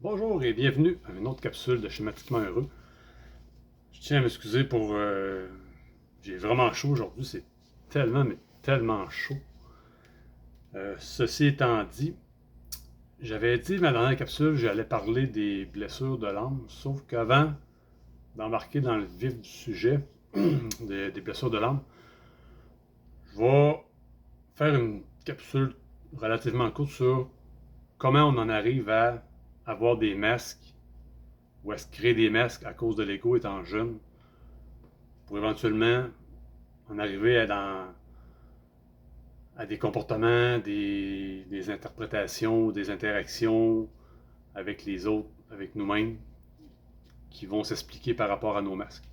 Bonjour et bienvenue à une autre capsule de Schématiquement Heureux. Je tiens à m'excuser pour... j'ai vraiment chaud aujourd'hui, c'est tellement, mais tellement chaud. Ceci étant dit, j'avais dit ma dernière capsule, j'allais parler des blessures de l'âme, sauf qu'avant d'embarquer dans le vif du sujet des blessures de l'âme, je vais faire une capsule relativement courte sur comment on en arrive à avoir des masques ou à se créer des masques à cause de l'ego étant jeune pour éventuellement en arriver à des comportements, des interprétations, des interactions avec les autres, avec nous-mêmes, qui vont s'expliquer par rapport à nos masques.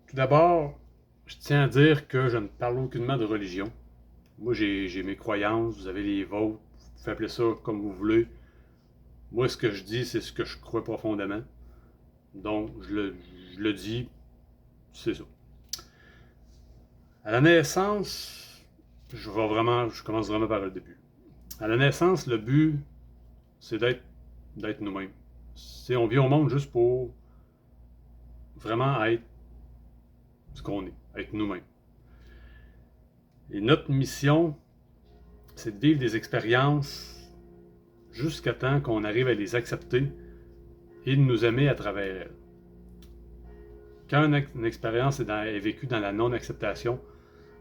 Tout d'abord, je tiens à dire que je ne parle aucunement de religion. Moi, j'ai mes croyances, vous avez les vôtres, vous pouvez appeler ça comme vous voulez. Moi, ce que je dis, c'est ce que je crois profondément. Donc, je le dis, c'est ça. À la naissance, je commence vraiment par le début. À la naissance, le but, c'est d'être nous-mêmes. On vient au monde juste pour vraiment être ce qu'on est, être nous-mêmes. Et notre mission, c'est de vivre des expériences jusqu'à temps qu'on arrive à les accepter et de nous aimer à travers elles. Quand une expérience est vécue dans la non-acceptation,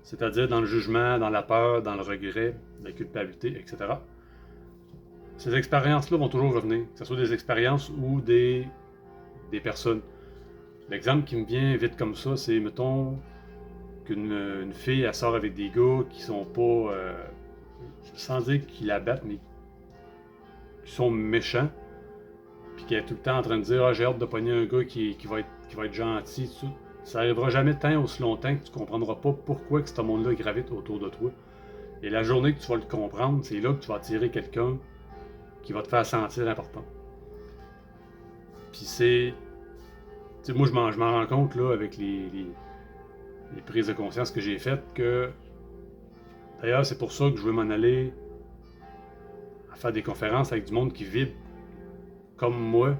c'est-à-dire dans le jugement, dans la peur, dans le regret, la culpabilité, etc., ces expériences-là vont toujours revenir, que ce soit des expériences ou des personnes. L'exemple qui me vient vite comme ça, c'est, mettons, qu'une fille, elle sort avec des gars qui sont pas, sans dire qu'ils la battent, mais qui sont méchants, puis qu'elle est tout le temps en train de dire ah, j'ai hâte de pogner un gars qui va être gentil, tout. Ça arrivera jamais tant aussi longtemps que tu comprendras pas pourquoi que ce monde-là gravite autour de toi. Et la journée que tu vas le comprendre, c'est là que tu vas attirer quelqu'un qui va te faire sentir important. Puis c'est. Tu sais, moi, je m'en rends compte là, avec les prises de conscience que j'ai faites que. D'ailleurs, c'est pour ça que je veux m'en aller à faire des conférences avec du monde qui vibre comme moi.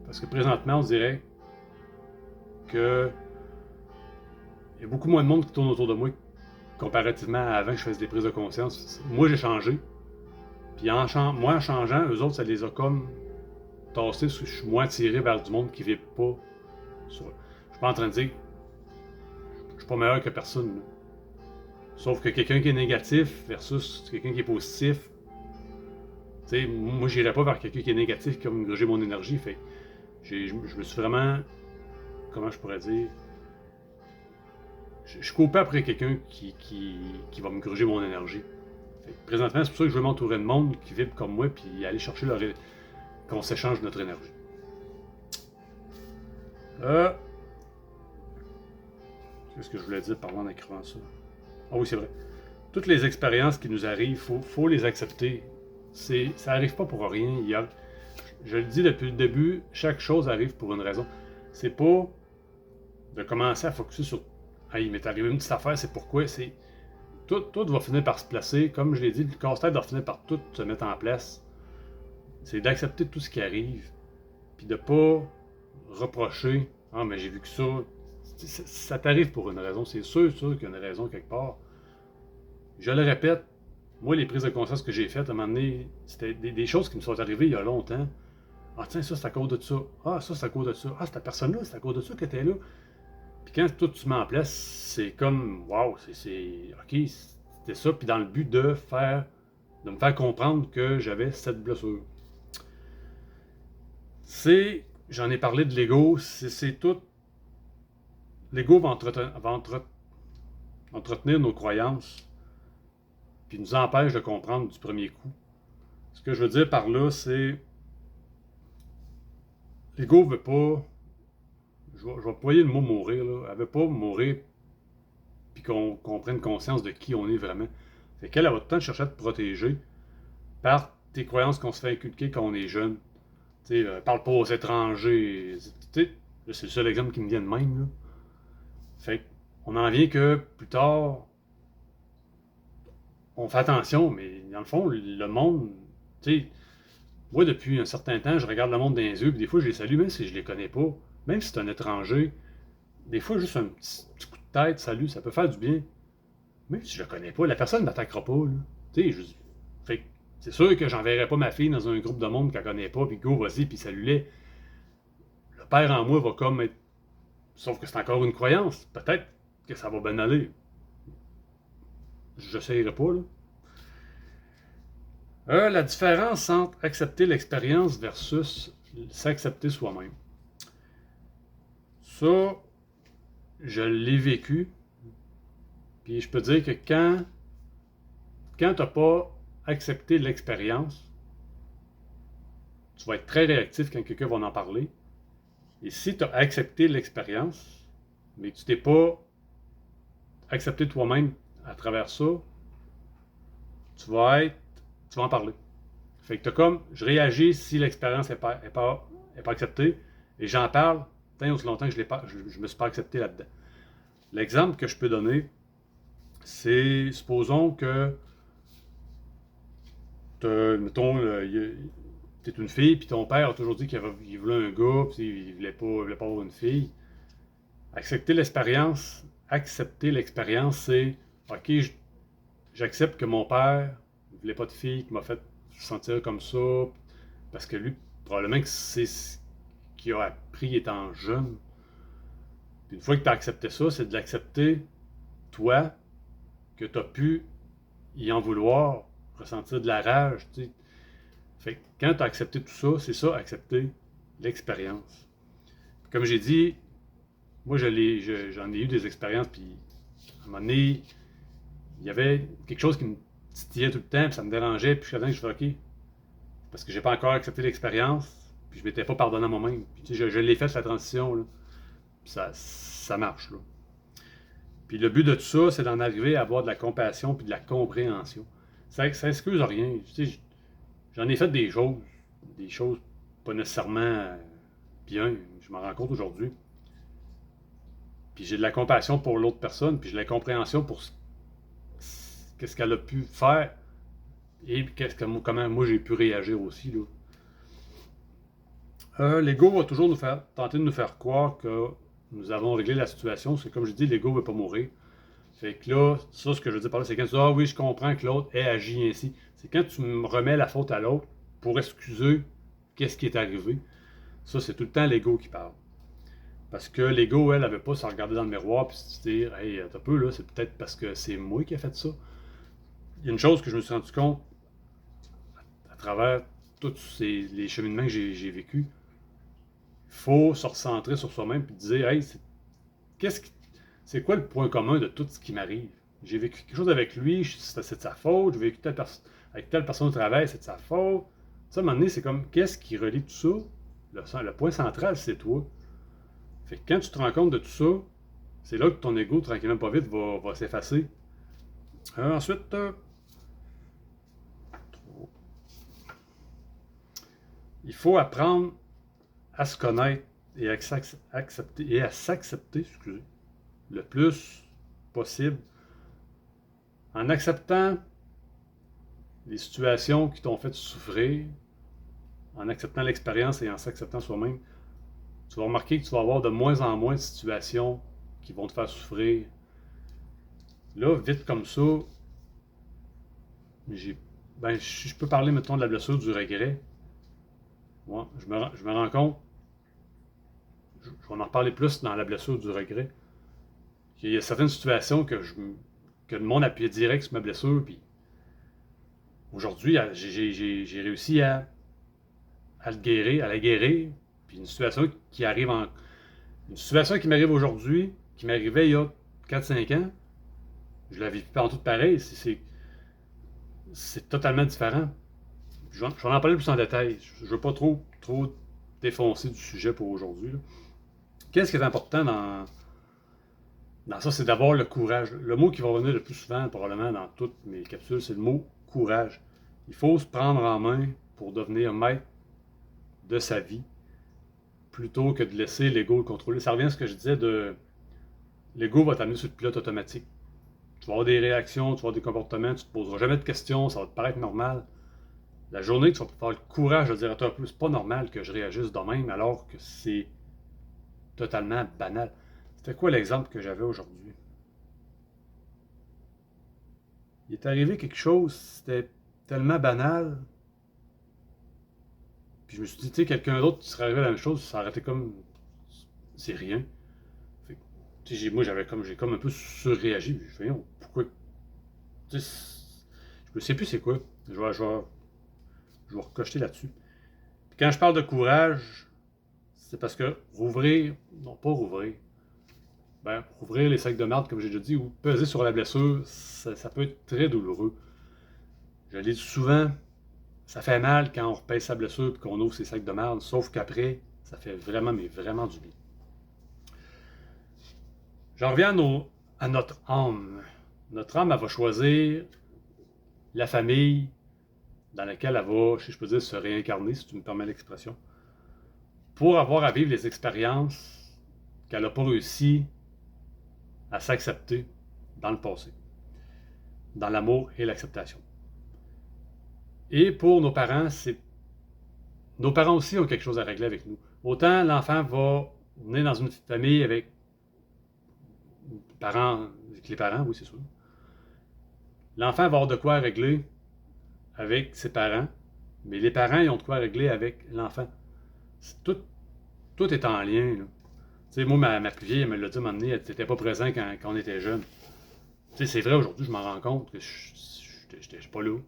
Parce que présentement, on dirait que il y a beaucoup moins de monde qui tourne autour de moi comparativement à avant que je fasse des prises de conscience. Moi, j'ai changé. Puis moi, en changeant, eux autres, ça les a comme tassés. Je suis moins attiré vers du monde qui vibre pas. Je suis pas en train de dire que je suis pas meilleur que personne. Là. Sauf que quelqu'un qui est négatif versus quelqu'un qui est positif, tu sais, moi, j'irais pas vers quelqu'un qui est négatif qui va me gruger mon énergie. Fait je me suis vraiment, comment je pourrais dire, je cours pas après quelqu'un qui va me gruger mon énergie. Fait présentement, c'est pour ça que je veux m'entourer de monde qui vibre comme moi, puis aller chercher qu'on s'échange notre énergie. Euh, Qu'est-ce que je voulais dire par en écrivant ça? Ah oui, c'est vrai. Toutes les expériences qui nous arrivent, faut les accepter. Ça arrive pas pour rien. Je le dis depuis le début, chaque chose arrive pour une raison. C'est pas de commencer à focusser sur hey, il m'est arrivé une petite affaire, c'est pourquoi. Tout va finir par se placer. Comme je l'ai dit, le casse-tête va finir par tout se mettre en place. C'est d'accepter tout ce qui arrive. Puis de pas reprocher ah, mais j'ai vu que ça t'arrive pour une raison. C'est sûr qu'il y a une raison quelque part. Je le répète, moi, les prises de conscience que j'ai faites, à un moment donné, c'était des choses qui me sont arrivées il y a longtemps. Ah, tiens, ça, c'est à cause de ça. Ah, ça, c'est à cause de ça. Ah, cette personne-là, c'est à cause de ça qu'elle était là. Puis quand tout tu mets en place, c'est comme, waouh, ok, c'était ça. Puis dans le but de me faire comprendre que j'avais cette blessure. J'en ai parlé de l'ego, c'est tout. L'ego va entretenir nos croyances, puis nous empêche de comprendre du premier coup. Ce que je veux dire par là, c'est l'ego veut pas. Je vais employer le mot mourir, là. Elle veut pas mourir puis qu'on prenne conscience de qui on est vraiment. Fait qu'elle va tout le temps chercher à te protéger par tes croyances qu'on se fait inculquer quand on est jeune. Tu sais, parle pas aux étrangers. Tu sais, c'est le seul exemple qui me vient de même. Là. Fait qu'on en vient que plus tard, on fait attention, mais dans le fond, le monde, tu sais, Moi, depuis un certain temps, je regarde le monde dans les yeux, puis des fois, je les salue, même si je les connais pas. Même si c'est un étranger, des fois, juste un petit coup de tête, salut, ça peut faire du bien. Même si je le connais pas, la personne ne m'attaquera pas, là. Tu sais, fait que c'est sûr que j'enverrai pas ma fille dans un groupe de monde qu'elle connaît pas, puis go, vas-y, puis salut-les. Le père en moi va comme être. Sauf que c'est encore une croyance. Peut-être que ça va bien aller. Je n'essayerai pas, là. La différence entre accepter l'expérience versus s'accepter soi-même. Ça, je l'ai vécu. Puis je peux dire que quand tu n'as pas accepté l'expérience, tu vas être très réactif quand quelqu'un va en parler. Et si tu as accepté l'expérience, mais que tu t'es pas accepté toi-même à travers ça, tu vas en parler. Fait que t'as comme, je réagis si l'expérience est pas acceptée, et j'en parle tant aussi longtemps que je me suis pas accepté là-dedans. L'exemple que je peux donner, c'est, supposons que, mettons, t'es une fille, puis ton père a toujours dit qu'il voulait un gars, puis il voulait pas avoir une fille. Accepter l'expérience, c'est, ok, j'accepte que mon père ne voulait pas de fille, qui m'a fait sentir comme ça, parce que lui, probablement que c'est ce qu'il a appris étant jeune. Puis une fois que tu as accepté ça, c'est de l'accepter, toi, que tu as pu y en vouloir, ressentir de la rage. Tu sais. Fait que quand tu as accepté tout ça, c'est ça, accepter l'expérience. Comme j'ai dit, moi, j'en ai eu des expériences, puis à un moment donné, il y avait quelque chose qui me titillait tout le temps, puis ça me dérangeait, puis je fais OK, parce que j'ai pas encore accepté l'expérience, puis je m'étais pas pardonné à moi-même. Puis, tu sais, je l'ai fait, la transition, là. Puis ça marche, là. Puis le but de tout ça, c'est d'en arriver à avoir de la compassion puis de la compréhension. Ça excuse rien. Tu sais, j'en ai fait des choses pas nécessairement bien, je m'en rends compte aujourd'hui. Puis j'ai de la compassion pour l'autre personne, puis j'ai de la compréhension pour qu'est-ce qu'elle a pu faire et comment moi j'ai pu réagir aussi, là. L'ego va toujours tenter de nous faire croire que nous avons réglé la situation. C'est comme je dis, l'ego ne veut pas mourir. Fait que là, ça, ce que je veux dire par là, c'est quand tu dis ah oui, je comprends que l'autre ait agi ainsi. C'est quand tu me remets la faute à l'autre pour excuser qu'est-ce qui est arrivé. Ça, c'est tout le temps l'ego qui parle. Parce que l'ego, elle, n'avait pas à se regarder dans le miroir et se dire hey, t'as peu là, c'est peut-être parce que c'est moi qui ai fait ça. Il y a une chose que je me suis rendu compte à travers tous les cheminements que j'ai vécus. Il faut se recentrer sur soi-même et dire hey, qu'est-ce qui c'est quoi le point commun de tout ce qui m'arrive? J'ai vécu quelque chose avec lui, c'est de sa faute. J'ai vécu avec telle personne au travail, c'est de sa faute. Ça, à un moment donné, c'est comme, qu'est-ce qui relie tout ça? Le point central, c'est toi. Fait que quand tu te rends compte de tout ça, c'est là que ton ego, tranquillement pas vite, va s'effacer. Ensuite, il faut apprendre à se connaître et à s'accepter, excusez, le plus possible en acceptant les situations qui t'ont fait souffrir, en acceptant l'expérience et en s'acceptant soi-même, tu vas remarquer que tu vas avoir de moins en moins de situations qui vont te faire souffrir. Là, vite comme ça, je peux parler, mettons, de la blessure du regret. Ouais, je me rends compte, je vais en reparler plus dans la blessure du regret. Il y a certaines situations que le monde appuie direct sur ma blessure, puis aujourd'hui, j'ai réussi à le guérir, à la guérir. Puis une situation qui m'arrive aujourd'hui, qui m'arrivait il y a 4-5 ans, je la vis pas en tout pareil. C'est totalement différent. Je vais en parler plus en détail. Je ne veux pas trop défoncer du sujet pour aujourd'hui, là. Qu'est-ce qui est important dans ça, c'est d'avoir le courage. Le mot qui va revenir le plus souvent, probablement dans toutes mes capsules, c'est le mot courage. Il faut se prendre en main pour devenir maître de sa vie, plutôt que de laisser l'ego le contrôler. Ça revient à ce que je disais de l'ego va t'amener sur le pilote automatique. Tu vas avoir des réactions, tu vas avoir des comportements, tu ne te poseras jamais de questions, ça va te paraître normal. La journée que tu vas avoir le courage de dire à toi, c'est pas normal que je réagisse de même alors que c'est totalement banal. C'était quoi l'exemple que j'avais aujourd'hui? Il est arrivé quelque chose, c'était tellement banal. Puis je me suis dit, tu sais, quelqu'un d'autre qui serait arrivé à la même chose, ça aurait été comme. C'est rien. Fait moi, j'ai comme un peu surréagi. Je fais, pourquoi. Tu sais, je me sais plus c'est quoi. Je vais recocheter là-dessus. Puis quand je parle de courage, c'est parce que rouvrir, non pas rouvrir, rouvrir les sacs de marde, comme j'ai déjà dit, ou peser sur la blessure, ça peut être très douloureux. Je l'ai dit souvent, ça fait mal quand on repèse sa blessure et qu'on ouvre ses sacs de marde, sauf qu'après, ça fait vraiment, mais vraiment du bien. J'en reviens à notre âme. Notre âme, elle va choisir la famille dans laquelle elle va, si je peux dire, se réincarner, si tu me permets l'expression, pour avoir à vivre les expériences qu'elle n'a pas réussi à s'accepter dans le passé, dans l'amour et l'acceptation. Et pour nos parents, nos parents aussi ont quelque chose à régler avec nous. Autant l'enfant va venir dans une famille avec les parents, oui, c'est sûr. L'enfant va avoir de quoi régler avec ses parents, mais les parents, ils ont de quoi régler avec l'enfant. Tout est en lien. Tu sais, moi, ma plus vieille, elle me l'a dit à un moment donné, elle n'était pas présente quand on était jeune. Tu sais, c'est vrai, aujourd'hui, je m'en rends compte que je n'étais pas là.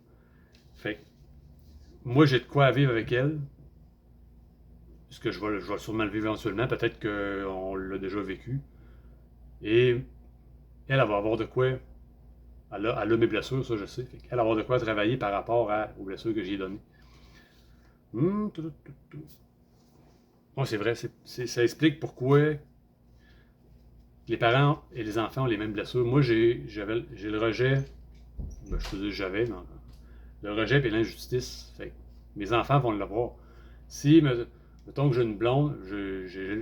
Fait que, moi, j'ai de quoi vivre avec elle. Parce que je vais sûrement le vivre éventuellement. Peut-être qu'on l'a déjà vécu. Et elle va avoir de quoi. Elle a mes blessures, ça je sais. Elle va avoir de quoi travailler par rapport aux blessures que j'ai données. Oh, c'est vrai, ça explique pourquoi les parents et les enfants ont les mêmes blessures. Moi, j'ai le rejet. Je peux dire j'avais, mais le rejet et l'injustice. Fait que mes enfants vont l'avoir. Si, mettons que j'ai une blonde,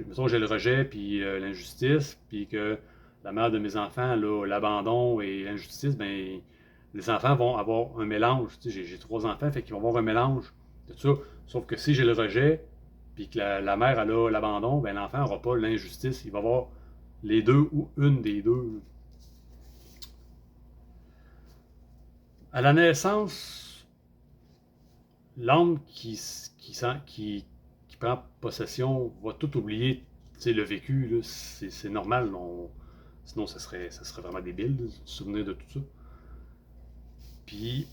mettons que j'ai le rejet puis l'injustice, puis que la mère de mes enfants a l'abandon et l'injustice, ben les enfants vont avoir un mélange. Tu sais, j'ai 3 enfants, fait qu'ils vont avoir un mélange de tout ça. Sauf que si j'ai le rejet, puis que la mère a l'abandon, ben l'enfant n'aura pas l'injustice. Il va avoir les deux ou une des deux. À la naissance, l'âme qui prend possession va tout oublier. Tu sais, le vécu, c'est normal. Sinon, ça serait vraiment débile de se souvenir de tout ça. Puis,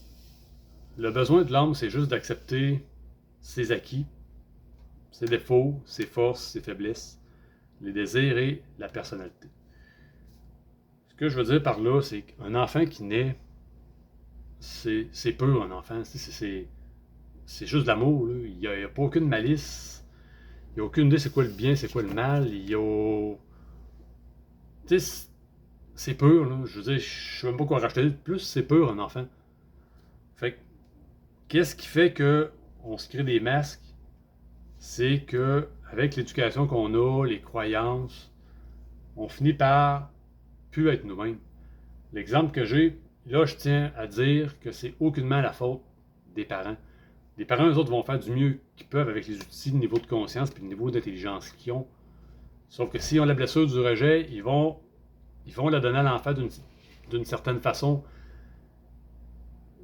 le besoin de l'âme, c'est juste d'accepter ses acquis, ses défauts, ses forces, ses faiblesses, les désirs et la personnalité. Ce que je veux dire par là, c'est qu'un enfant qui naît, c'est pur, un enfant. C'est juste de l'amour. Il n'y a pas aucune malice. Il n'y a aucune idée c'est quoi le bien, c'est quoi le mal. Il y a. Tu sais, c'est pur. Là. Je veux dire, je ne sais même pas quoi racheter de plus. C'est pur, un enfant. Fait que, qu'est-ce qui fait que on se crée des masques? C'est que, avec l'éducation qu'on a, les croyances, on finit par plus être nous-mêmes. L'exemple que j'ai, là, je tiens à dire que c'est aucunement la faute des parents. Les parents, eux autres, vont faire du mieux qu'ils peuvent avec les outils, le niveau de conscience et le niveau d'intelligence qu'ils ont. Sauf que s'ils ont la blessure du rejet, ils vont la donner à l'enfant d'une certaine façon.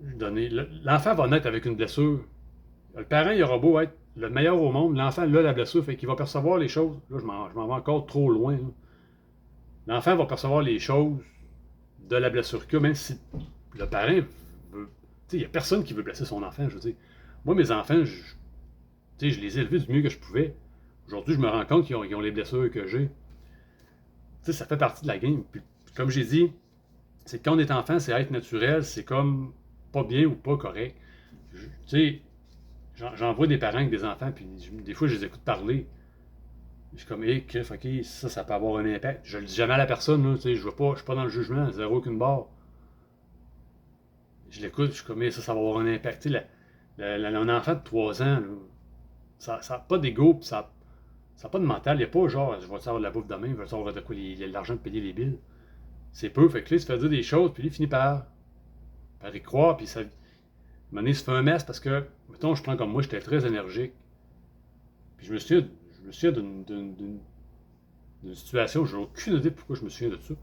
L'enfant va naître avec une blessure. Le parent, il aura beau être le meilleur au monde, l'enfant, là, la blessure, fait qu'il va percevoir les choses. Là, je m'en vais encore trop loin. Là. L'enfant va percevoir les choses de la blessure qu'il a, même si le parent veut. Tu sais, il n'y a personne qui veut blesser son enfant, je veux dire. Moi, mes enfants, je les ai élevés du mieux que je pouvais. Aujourd'hui, je me rends compte qu'ils ont les blessures que j'ai. Tu sais, ça fait partie de la game. Puis, comme j'ai dit, c'est quand on est enfant, c'est être naturel, c'est comme pas bien ou pas correct. Tu sais, j'en vois des parents avec des enfants, puis des fois, je les écoute parler. Je suis comme, hey, ok, ça peut avoir un impact. Je le dis jamais à la personne, là, tu sais, je suis pas dans le jugement, zéro aucune barre. Je l'écoute, je suis comme, hey, ça va avoir un impact. Tu sais, un enfant de 3 ans, là, ça n'a pas d'ego, puis ça n'a pas de mental. Il n'y a pas genre, je vais avoir de la bouffe demain, je vais avoir de quoi l'argent de payer les billes. C'est peu, fait que là, il se fait dire des choses, puis il finit par y croire, puis ça. moment donné, ça fait un mess parce que, mettons, je prends comme moi, j'étais très énergique. Puis je me souviens d'une situation, j'ai aucune idée pourquoi je me souviens de ça.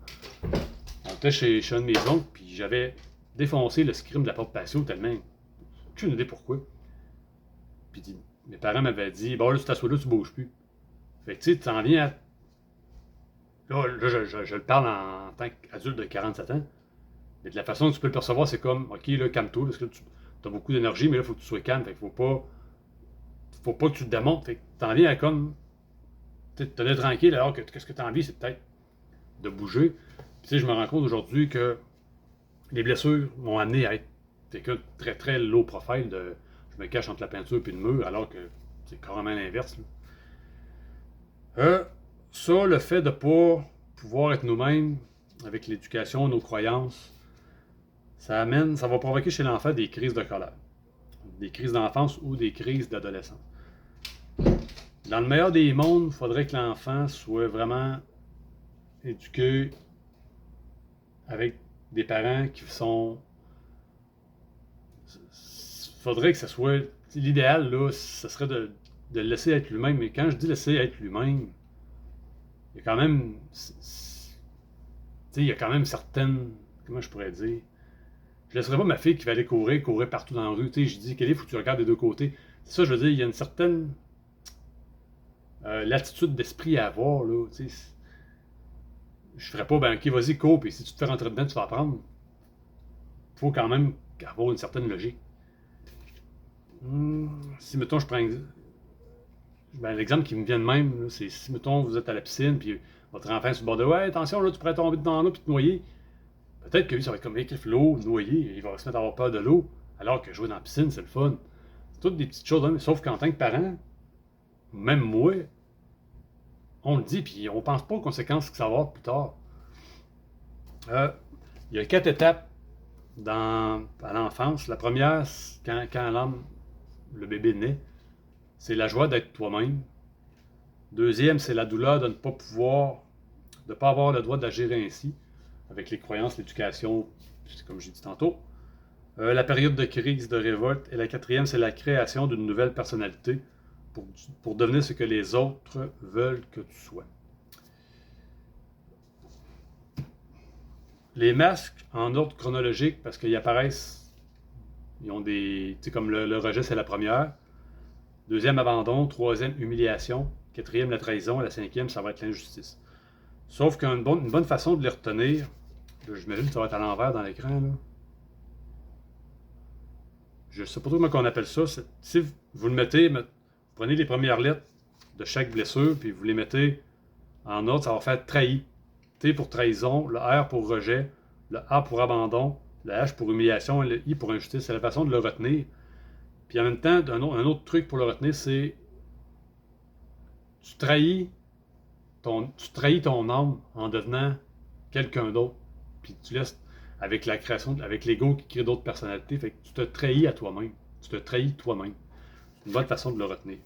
On était chez un de mes oncles, puis j'avais défoncé le scrim de la porte patio tellement. Aucune idée pourquoi. Puis mes parents m'avaient dit, bon là, tu t'assois là, tu bouges plus. Fait que tu sais, tu t'en viens à. Là, je le parle en tant qu'adulte de 47 ans. Mais de la façon que tu peux le percevoir, c'est comme, ok, là, calme-toi, parce que là, tu as beaucoup d'énergie, mais là, il faut que tu sois calme. Fait qu'il faut pas que tu te démontes. Fait que t'en viens à comme. Tu te donner tranquille, alors que qu'est-ce que tu as envie, c'est peut-être de bouger. Puis tu sais, je me rends compte aujourd'hui que les blessures m'ont amené à être quelqu'un de très très low profile. Je me cache entre la peinture et le mur, alors que c'est carrément l'inverse. Ça, le fait de ne pas pouvoir être nous-mêmes avec l'éducation, nos croyances, ça va provoquer chez l'enfant des crises de colère, des crises d'enfance ou des crises d'adolescence. Dans le meilleur des mondes, il faudrait que l'enfant soit vraiment éduqué avec des parents qui sont. Il faudrait que ce soit. L'idéal, là, ce serait de le laisser être lui-même. Mais quand je dis laisser être lui-même, il y a quand même. Il y a quand même certaines. Comment je pourrais dire? Je laisserais pas ma fille qui va aller courir partout dans la rue. Je dis, Kelly, il faut que tu regardes des deux côtés. C'est ça, je veux dire, il y a une certaine l'attitude d'esprit à avoir. Là, je ferais pas, ben ok, vas-y, cours, puis si tu te fais rentrer dedans, tu vas apprendre. Il faut quand même avoir une certaine logique. Si, mettons, je prends l'exemple qui me vient de même, c'est si, mettons, vous êtes à la piscine, puis votre enfant sur le bord de ouais, attention, là, tu pourrais tomber dans l'eau puis te noyer. Peut-être que lui, ça va être comme écrire l'eau, noyer, il va se mettre à avoir peur de l'eau, alors que jouer dans la piscine, c'est le fun. C'est toutes des petites choses, hein, sauf qu'en tant que parent, même moi, on le dit, puis on pense pas aux conséquences que ça va avoir plus tard. Il y a 4 étapes à l'enfance. La première, quand le bébé naît, c'est la joie d'être toi-même. Deuxième, c'est la douleur de ne pas pouvoir, de ne pas avoir le droit d'agir ainsi, avec les croyances, l'éducation, comme j'ai dit tantôt. La période de crise, de révolte. Et la quatrième, c'est la création d'une nouvelle personnalité pour devenir ce que les autres veulent que tu sois. Les masques, en ordre chronologique, parce qu'ils apparaissent, ils ont des. Tu sais, comme le rejet, c'est la première. Deuxième, abandon. Troisième, humiliation. Quatrième, la trahison. La cinquième, ça va être l'injustice. Sauf qu'une bonne façon de les retenir, j'imagine que ça va être à l'envers dans l'écran, là. Je ne sais pas trop comment on appelle ça. Si vous le mettez, vous prenez les premières lettres de chaque blessure, puis vous les mettez en ordre, ça va faire trahi. T pour trahison, le R pour rejet, le A pour abandon, le H pour humiliation et le I pour injustice. C'est la façon de le retenir. Puis en même temps, un autre truc pour le retenir, c'est tu trahis ton âme en devenant quelqu'un d'autre. Puis tu laisses avec la création, avec l'ego qui crée d'autres personnalités. Fait que tu te trahis à toi-même. Tu te trahis toi-même. C'est une bonne façon de le retenir.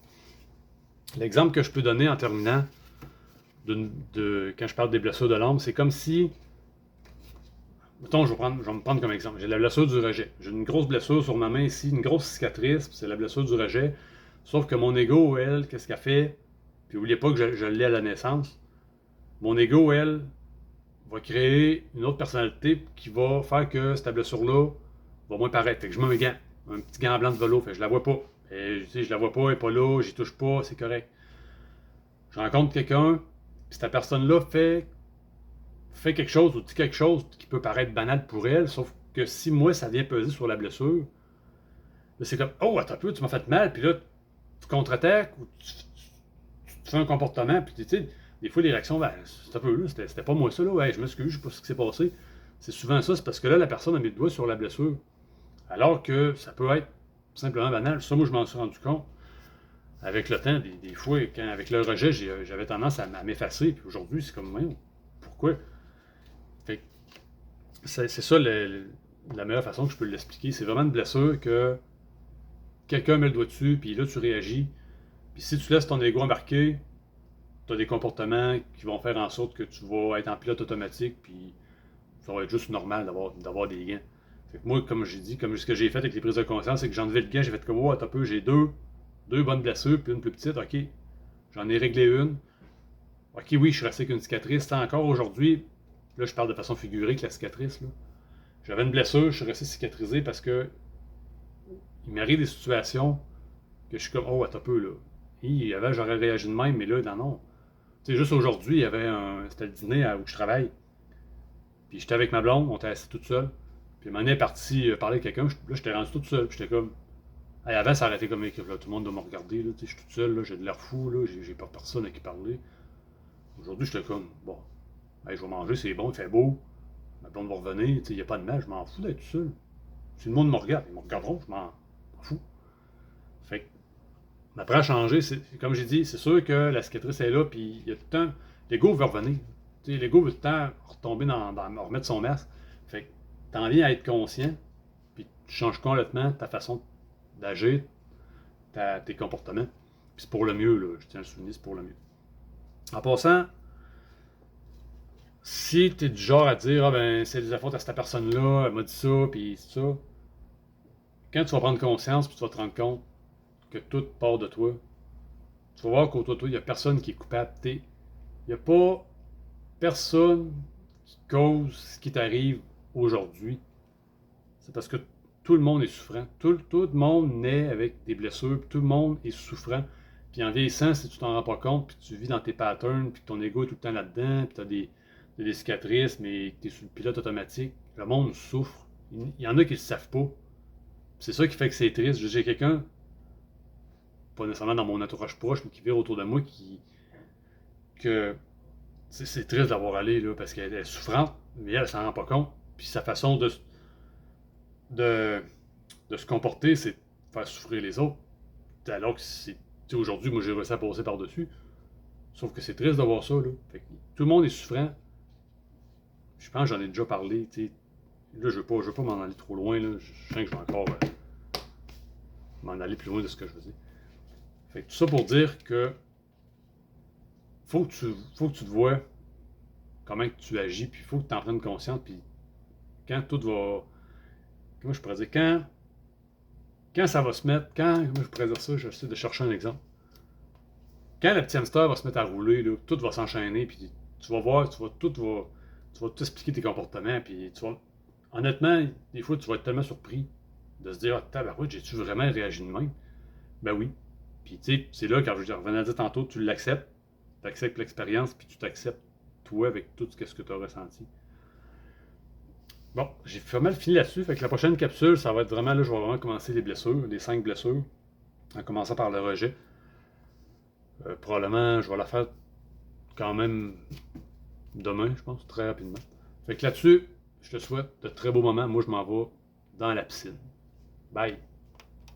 L'exemple que je peux donner en terminant, quand je parle des blessures de l'âme, c'est comme si. Mettons, je vais me prendre comme exemple. J'ai la blessure du rejet. J'ai une grosse blessure sur ma main ici, une grosse cicatrice, c'est la blessure du rejet. Sauf que mon ego, elle, qu'est-ce qu'elle fait? Puis n'oubliez pas que je l'ai à la naissance. Mon ego, elle, va créer une autre personnalité qui va faire que cette blessure-là va moins paraître. Fait que je mets un gant, un petit gant blanc de vélo, fait que je la vois pas. Et, je la vois pas, elle n'est pas là, j'y touche pas, c'est correct. Je rencontre quelqu'un, puis cette personne-là fait quelque chose ou dit quelque chose qui peut paraître banal pour elle, sauf que si moi, ça vient peser sur la blessure, là, c'est comme, oh, attends un peu, tu m'as fait mal, puis là, tu contre-attaques ou tu fais un comportement, puis tu sais, des fois, les réactions, ben, c'est un peu là, c'était pas moi ça, là, ouais, je m'excuse, je sais pas ce qui s'est passé. C'est souvent ça, c'est parce que là, la personne a mis le doigt sur la blessure. Alors que ça peut être simplement banal. Ça, moi, je m'en suis rendu compte. Avec le temps, des fois, avec le rejet, j'avais tendance à m'effacer, puis aujourd'hui, c'est comme, ouais, pourquoi? Fait que c'est ça la meilleure façon que je peux l'expliquer. C'est vraiment une blessure que quelqu'un met le doigt dessus, puis là, tu réagis. Puis si tu laisses ton ego embarquer, tu as des comportements qui vont faire en sorte que tu vas être en pilote automatique, puis ça va être juste normal d'avoir des gains. Fait que moi, comme j'ai dit, comme ce que j'ai fait avec les prises de conscience, c'est que j'ai enlevé le gant, j'ai fait comme, oh, attends un peu, j'ai deux bonnes blessures, puis une plus petite, ok. J'en ai réglé une. Ok, oui, je suis resté avec une cicatrice. Tant encore aujourd'hui, là, je parle de façon figurée que la cicatrice, là. J'avais une blessure, je suis resté cicatrisé parce que il m'arrive des situations que je suis comme, oh, attends un peu, là. J'aurais réagi de même, mais là, non. Tu sais, juste aujourd'hui, il y avait c'était le dîner où je travaille. Puis j'étais avec ma blonde, on était assis toute seule. Puis ma est parti parler avec quelqu'un, là, j'étais rendu toute seule. Puis j'étais comme. Hey, avant, ça arrêtait comme là, tout le monde doit me regarder, là, je suis toute seule, là, j'ai de l'air fou, là, j'ai pas personne à qui parler. Aujourd'hui, j'étais comme, bon, hey, je vais manger, c'est bon, il fait beau. Ma blonde va revenir, il n'y a pas de mal, je m'en fous d'être tout seul. Si le monde me regarde, ils me regarderont, je m'en fous. Fait que ma approche a changé, comme j'ai dit, c'est sûr que la cicatrice est là, puis il y a tout le temps. L'ego veut revenir. L'ego veut tout le temps retomber remettre son masque. Fait que t'en viens à être conscient, puis tu changes complètement ta façon d'agir, tes comportements. Puis c'est pour le mieux, là, je tiens à le souligner, c'est pour le mieux. En passant, si tu es du genre à dire, ah ben, c'est de la faute à cette personne-là, elle m'a dit ça, puis ça, quand tu vas prendre conscience, puis tu vas te rendre compte que tout part de toi, tu vas voir qu'autour de toi, il n'y a personne qui est coupable. Il n'y a pas personne qui cause ce qui t'arrive aujourd'hui. C'est parce que tout le monde est souffrant. Tout le monde naît avec des blessures, puis tout le monde est souffrant. Puis en vieillissant, si tu t'en rends pas compte, puis tu vis dans tes patterns, puis que ton ego est tout le temps là-dedans, puis tu as des cicatrices, mais tu es sur le pilote automatique, le monde souffre. Il y en a qui ne le savent pas. C'est ça qui fait que c'est triste. J'ai quelqu'un, pas nécessairement dans mon entourage proche, mais qui vit autour de moi, que c'est triste d'avoir allé, là, parce qu'elle est souffrante, mais elle s'en rend pas compte. Puis sa façon de, de se comporter, c'est de faire souffrir les autres. Alors que aujourd'hui, moi j'ai réussi à passer par-dessus. Sauf que c'est triste de voir ça, là. Fait que tout le monde est souffrant. Je pense que j'en ai déjà parlé, tu sais. Là, je veux pas m'en aller trop loin, là. Je sens que je vais encore m'en aller plus loin de ce que je veux dire. Fait que tout ça pour dire que faut que tu te vois comment que tu agis, puis il faut que tu en prennes conscience, puis quand tout va. Comment je pourrais dire? Quand ça va se mettre, comment je pourrais dire ça? J'essaie de chercher un exemple. Quand le petit hamster va se mettre à rouler, là, tout va s'enchaîner, puis tu vas voir, tu vas tout expliquer tes comportements, puis tu vas. Honnêtement, des fois, tu vas être tellement surpris de se dire, ah, tabarouette, j'ai-tu vraiment réagi de même? Ben oui. Puis tu sais, c'est là, quand je revenais à dire tantôt, tu l'acceptes, tu acceptes l'expérience, puis tu t'acceptes toi avec tout ce que tu as ressenti. Bon, j'ai pas mal fini là-dessus. Fait que la prochaine capsule, ça va être vraiment là, je vais vraiment commencer les blessures, les 5 blessures, en commençant par le rejet. Probablement, je vais la faire quand même demain, je pense, très rapidement. Fait que là-dessus, je te souhaite de très beaux moments. Moi, je m'en vais dans la piscine. Bye!